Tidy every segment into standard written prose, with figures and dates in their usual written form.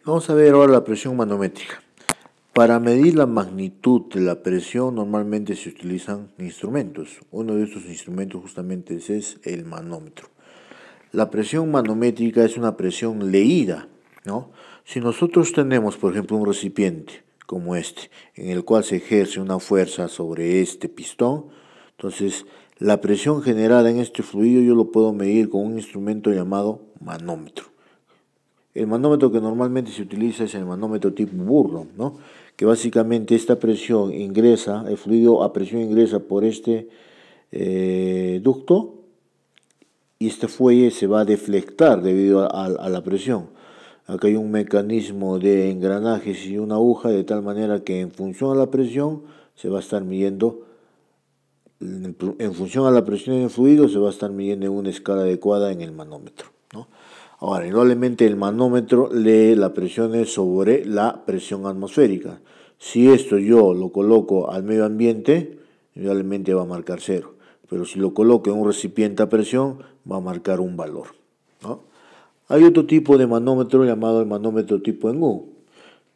Vamos a ver ahora la presión manométrica. Para medir la magnitud de la presión normalmente se utilizan instrumentos. Uno de estos instrumentos justamente es el manómetro. La presión manométrica es una presión leída, ¿no? Si nosotros tenemos, por ejemplo, un recipiente como este, en el cual se ejerce una fuerza sobre este pistón, entonces la presión generada en este fluido yo lo puedo medir con un instrumento llamado manómetro. El manómetro que normalmente se utiliza es el manómetro tipo Burton, ¿no? Que básicamente esta presión ingresa, el fluido a presión ingresa por este ducto y este fuelle se va a deflectar debido a la presión. Acá hay un mecanismo de engranajes y una aguja de tal manera que en función a la presión se va a estar midiendo, en función a la presión en el fluido se va a estar midiendo en una escala adecuada en el manómetro, ¿no? Ahora, indudablemente el manómetro lee las presiones sobre la presión atmosférica. Si esto yo lo coloco al medio ambiente, indudablemente va a marcar 0. Pero si lo coloco en un recipiente a presión, va a marcar un valor, ¿no? Hay otro tipo de manómetro llamado el manómetro tipo en U.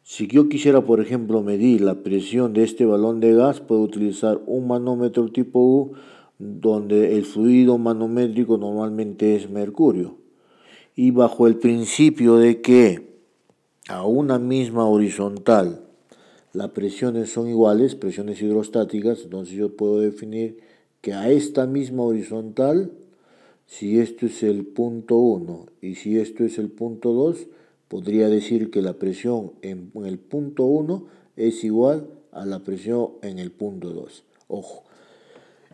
Si yo quisiera, por ejemplo, medir la presión de este balón de gas, puedo utilizar un manómetro tipo U, donde el fluido manométrico normalmente es mercurio. Y bajo el principio de que a una misma horizontal las presiones son iguales, presiones hidrostáticas, entonces yo puedo definir que a esta misma horizontal, si esto es el punto 1 y si esto es el punto 2, podría decir que la presión en el punto 1 es igual a la presión en el punto 2. Ojo,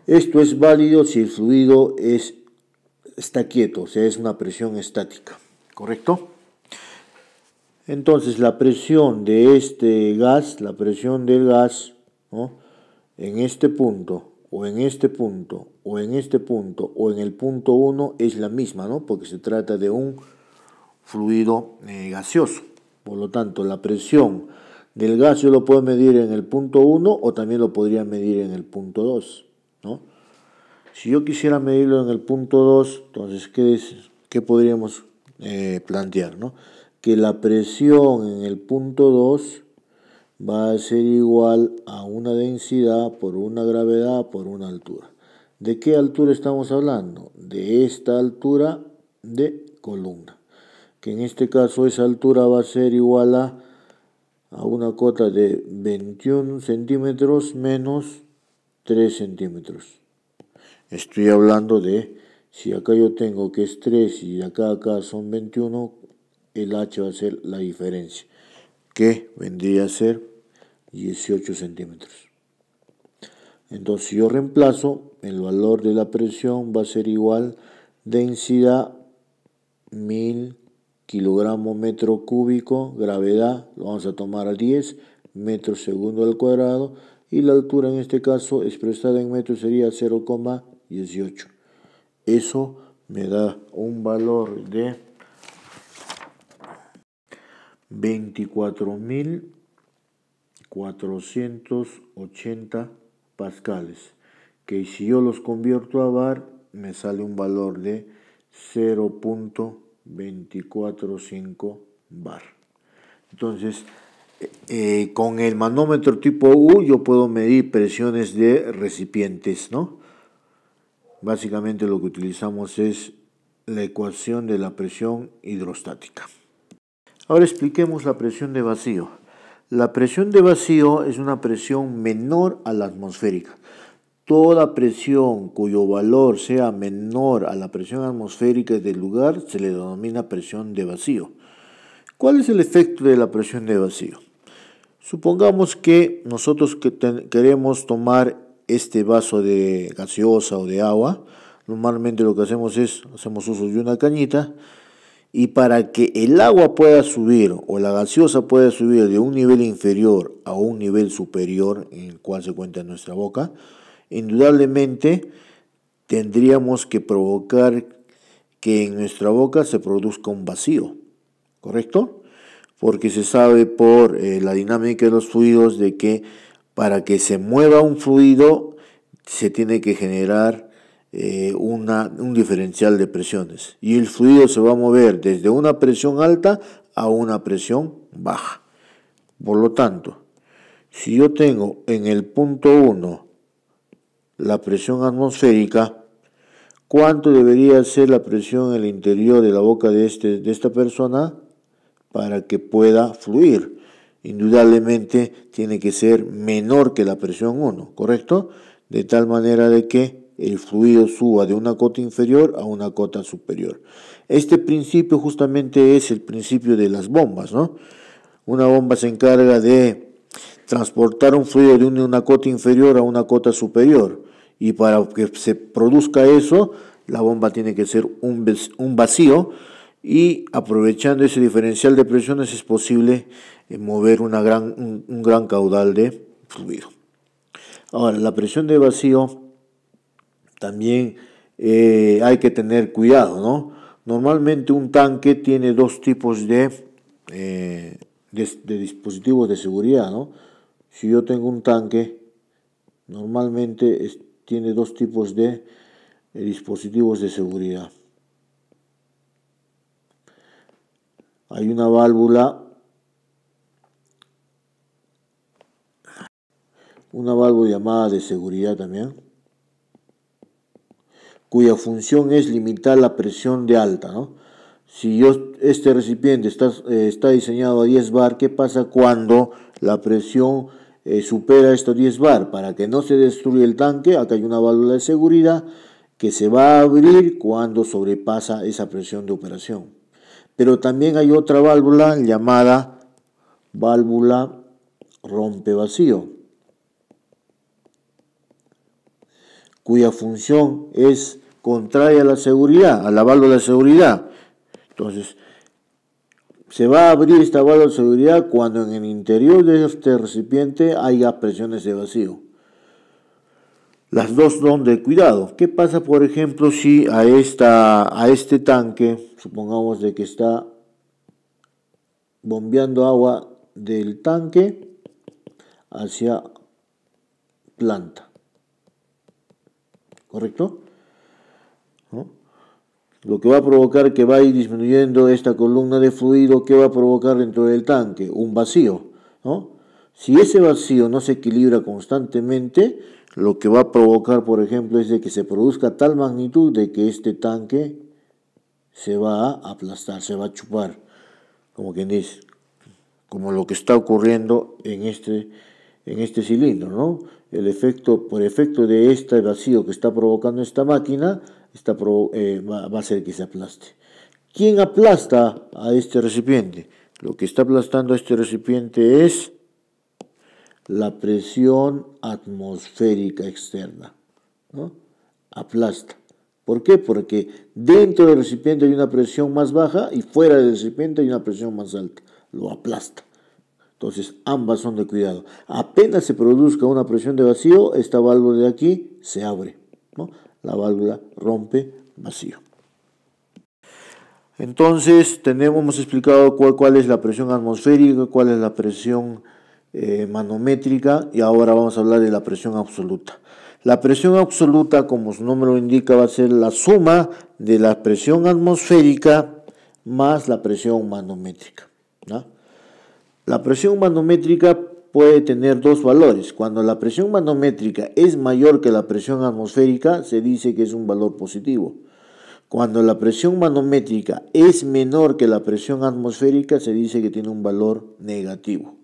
esto es válido si el fluido está quieto, o sea, es una presión estática, ¿correcto? Entonces, la presión de este gas, la presión del gas, ¿no?, en este punto, o en este punto, o en este punto, o en el punto 1 es la misma, ¿no?, porque se trata de un fluido gaseoso. Por lo tanto, la presión del gas yo lo puedo medir en el punto 1 o también lo podría medir en el punto 2, ¿no? Si yo quisiera medirlo en el punto 2, entonces, ¿qué podríamos plantear, ¿no? Que la presión en el punto 2 va a ser igual a una densidad por una gravedad por una altura. ¿De qué altura estamos hablando? De esta altura de columna, que en este caso esa altura va a ser igual a una cota de 21 centímetros menos 3 centímetros. Estoy hablando de, si acá yo tengo que es 3 y acá son 21, el H va a ser la diferencia, que vendría a ser 18 centímetros. Entonces, si yo reemplazo, el valor de la presión va a ser igual densidad 1000 kilogramos metro cúbico, gravedad, lo vamos a tomar a 10 metros segundo al cuadrado, y la altura en este caso expresada en metros sería 0,18. Eso me da un valor de 24.480 pascales, que si yo los convierto a bar me sale un valor de 0.245 bar. Entonces, con el manómetro tipo U yo puedo medir presiones de recipientes, ¿no? Básicamente lo que utilizamos es la ecuación de la presión hidrostática. Ahora expliquemos la presión de vacío. La presión de vacío es una presión menor a la atmosférica. Toda presión cuyo valor sea menor a la presión atmosférica del lugar se le denomina presión de vacío. ¿Cuál es el efecto de la presión de vacío? Supongamos que nosotros queremos tomar este vaso de gaseosa o de agua. Normalmente lo que hacemos uso de una cañita, y para que el agua pueda subir o la gaseosa pueda subir de un nivel inferior a un nivel superior en el cual se encuentra nuestra boca, indudablemente tendríamos que provocar que en nuestra boca se produzca un vacío, ¿correcto? Porque se sabe por la dinámica de los fluidos de que para que se mueva un fluido se tiene que generar un diferencial de presiones, y el fluido se va a mover desde una presión alta a una presión baja. Por lo tanto, si yo tengo en el punto 1 la presión atmosférica, ¿cuánto debería ser la presión en el interior de la boca de esta persona para que pueda fluir? Indudablemente tiene que ser menor que la presión 1, ¿correcto? De tal manera de que el fluido suba de una cota inferior a una cota superior. Este principio justamente es el principio de las bombas, ¿no? Una bomba se encarga de transportar un fluido de una cota inferior a una cota superior, y para que se produzca eso, la bomba tiene que ser un vacío, y aprovechando ese diferencial de presiones es posible mover un gran caudal de fluido. Ahora, la presión de vacío también hay que tener cuidado, ¿no? Normalmente un tanque tiene dos tipos de dispositivos de seguridad, ¿no? Si yo tengo un tanque, normalmente tiene dos tipos de dispositivos de seguridad. Hay una válvula llamada de seguridad también, cuya función es limitar la presión de alta, ¿no? Si este recipiente está diseñado a 10 bar, ¿qué pasa cuando la presión supera estos 10 bar? Para que no se destruya el tanque, acá hay una válvula de seguridad que se va a abrir cuando sobrepasa esa presión de operación. Pero también hay otra válvula llamada válvula rompevacío, cuya función es contraria a la seguridad, a la válvula de seguridad. Entonces, se va a abrir esta válvula de seguridad cuando en el interior de este recipiente haya presiones de vacío. Las dos son de cuidado. ¿Qué pasa, por ejemplo, si a este tanque, supongamos de que está bombeando agua del tanque hacia planta? ¿Correcto? ¿No? Lo que va a provocar que va a ir disminuyendo esta columna de fluido, ¿qué va a provocar dentro del tanque? Un vacío, ¿no? Si ese vacío no se equilibra constantemente, lo que va a provocar, por ejemplo, es de que se produzca tal magnitud de que este tanque se va a aplastar, se va a chupar, como quien dice, como lo que está ocurriendo en este cilindro, ¿no? Por efecto de este vacío que está provocando esta máquina, va a hacer que se aplaste. ¿Quién aplasta a este recipiente? Lo que está aplastando a este recipiente es la presión atmosférica externa, ¿no? Aplasta. ¿Por qué? Porque dentro del recipiente hay una presión más baja y fuera del recipiente hay una presión más alta. Lo aplasta. Entonces, ambas son de cuidado. Apenas se produzca una presión de vacío, esta válvula de aquí se abre, ¿no? La válvula rompe vacío. Entonces, hemos explicado cuál es la presión atmosférica, cuál es la presión manométrica, y ahora vamos a hablar de la presión absoluta. La presión absoluta, como su nombre lo indica, va a ser la suma de la presión atmosférica más la presión manométrica, ¿no? La presión manométrica puede tener dos valores. Cuando la presión manométrica es mayor que la presión atmosférica, se dice que es un valor positivo. Cuando la presión manométrica es menor que la presión atmosférica, se dice que tiene un valor negativo.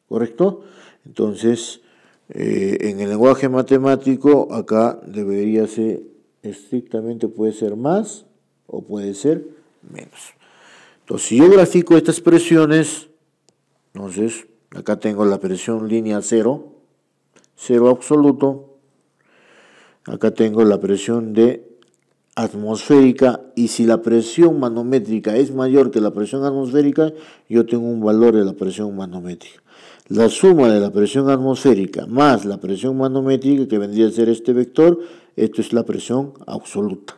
¿Correcto? Entonces, en el lenguaje matemático, acá debería ser estrictamente, puede ser más o puede ser menos. Entonces, si yo grafico estas presiones, entonces acá tengo la presión línea 0, 0 absoluto. Acá tengo la presión atmosférica, y si la presión manométrica es mayor que la presión atmosférica, yo tengo un valor de la presión manométrica. La suma de la presión atmosférica más la presión manométrica, que vendría a ser este vector, esto es la presión absoluta.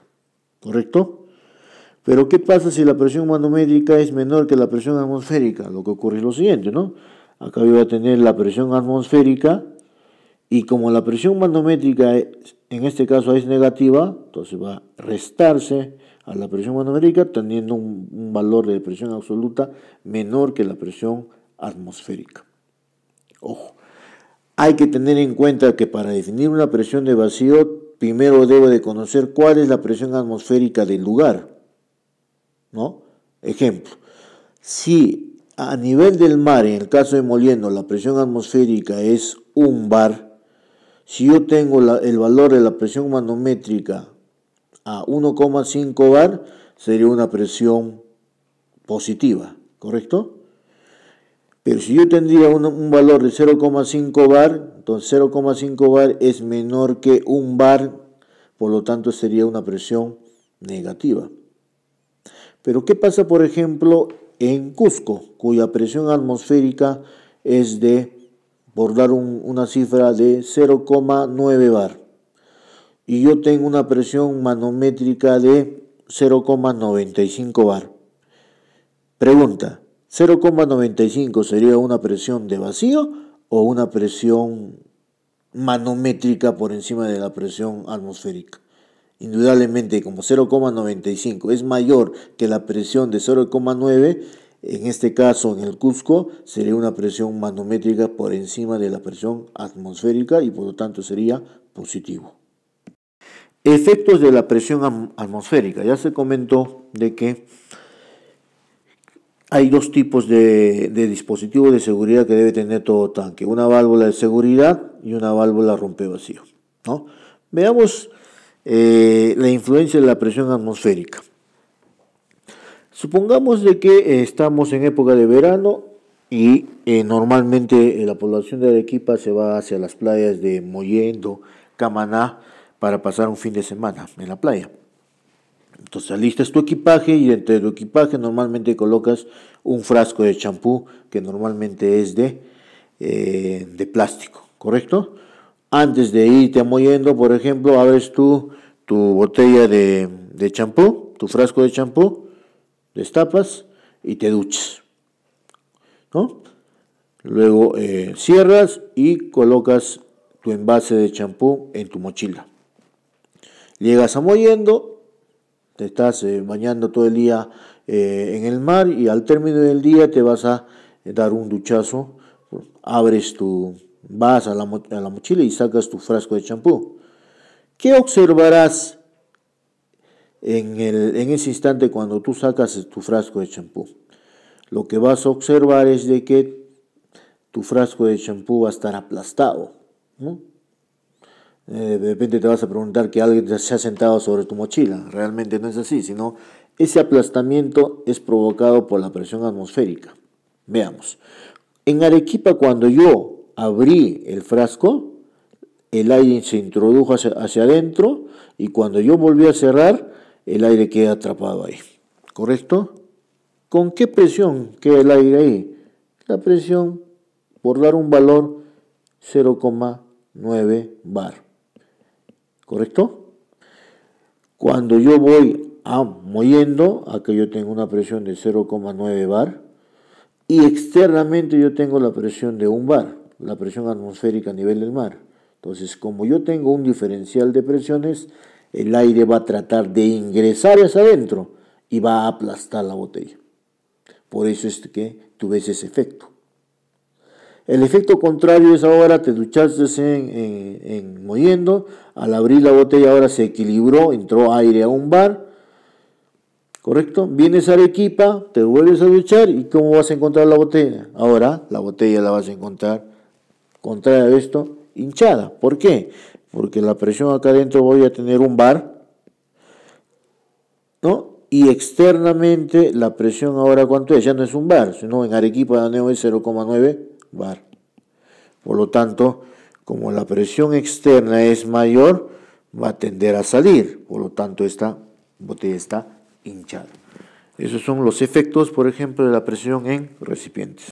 ¿Correcto? Pero ¿qué pasa si la presión manométrica es menor que la presión atmosférica? Lo que ocurre es lo siguiente, ¿no? Acá voy a tener la presión atmosférica, y como la presión manométrica en este caso es negativa, entonces va a restarse a la presión manométrica, teniendo un valor de presión absoluta menor que la presión atmosférica. Ojo, hay que tener en cuenta que para definir una presión de vacío, primero debo de conocer cuál es la presión atmosférica del lugar, ¿no? Ejemplo, si a nivel del mar, en el caso de Moliendo, la presión atmosférica es 1 bar, si yo tengo el valor de la presión manométrica a 1,5 bar, sería una presión positiva, ¿correcto? Pero si yo tendría un valor de 0,5 bar, entonces 0,5 bar es menor que 1 bar, por lo tanto sería una presión negativa. Pero ¿qué pasa, por ejemplo, en Cusco, cuya presión atmosférica es de, por dar una cifra, de 0,9 bar? Y yo tengo una presión manométrica de 0,95 bar. Pregunta, ¿0,95 sería una presión de vacío o una presión manométrica por encima de la presión atmosférica? Indudablemente, como 0,95 es mayor que la presión de 0,9, en este caso en el Cusco sería una presión manométrica por encima de la presión atmosférica y por lo tanto sería positivo. Efectos de la presión atmosférica. Ya se comentó de que hay dos tipos de dispositivos de seguridad que debe tener todo tanque: una válvula de seguridad y una válvula rompevacío, ¿no? Veamos la influencia de la presión atmosférica. Supongamos de que estamos en época de verano y normalmente la población de Arequipa se va hacia las playas de Mollendo, Camaná, para pasar un fin de semana en la playa. Entonces alistas tu equipaje y entre tu equipaje normalmente colocas un frasco de champú que normalmente es de plástico, ¿correcto? Antes de irte a Mollendo, por ejemplo, abres tu botella de champú, tu frasco de champú, destapas y te duchas, ¿no? Luego cierras y colocas tu envase de champú en tu mochila. Llegas a Mollendo, te estás bañando todo el día en el mar y al término del día te vas a dar un duchazo, vas a la mochila y sacas tu frasco de champú. ¿Qué observarás en ese instante cuando tú sacas tu frasco de champú? Lo que vas a observar es de que tu frasco de champú va a estar aplastado, ¿no? De repente te vas a preguntar que alguien se ha sentado sobre tu mochila. Realmente no es así, sino ese aplastamiento es provocado por la presión atmosférica. Veamos. En Arequipa, cuando yo abrí el frasco, el aire se introdujo hacia adentro y cuando yo volví a cerrar, el aire queda atrapado ahí. ¿Correcto? ¿Con qué presión queda el aire ahí? La presión, por dar un valor, 0,9 bar. ¿Correcto? Cuando yo voy a Mollendo, acá yo tengo una presión de 0,9 bar y externamente yo tengo la presión de 1 bar, la presión atmosférica a nivel del mar. Entonces, como yo tengo un diferencial de presiones, el aire va a tratar de ingresar hacia adentro y va a aplastar la botella. Por eso es que tú ves ese efecto. El efecto contrario es ahora te duchaste en Mollendo, al abrir la botella ahora se equilibró, entró aire a 1 bar, ¿correcto? Vienes a Arequipa, te vuelves a duchar y ¿cómo vas a encontrar la botella? Ahora la botella la vas a encontrar, contrario a esto, hinchada. ¿Por qué? Porque la presión acá adentro voy a tener 1 bar, ¿no? Y externamente la presión ahora ¿cuánto es? Ya no es 1 bar, sino en Arequipa es 0,9 bar. Por lo tanto, como la presión externa es mayor, va a tender a salir. Por lo tanto, esta botella está hinchada. Esos son los efectos, por ejemplo, de la presión en recipientes.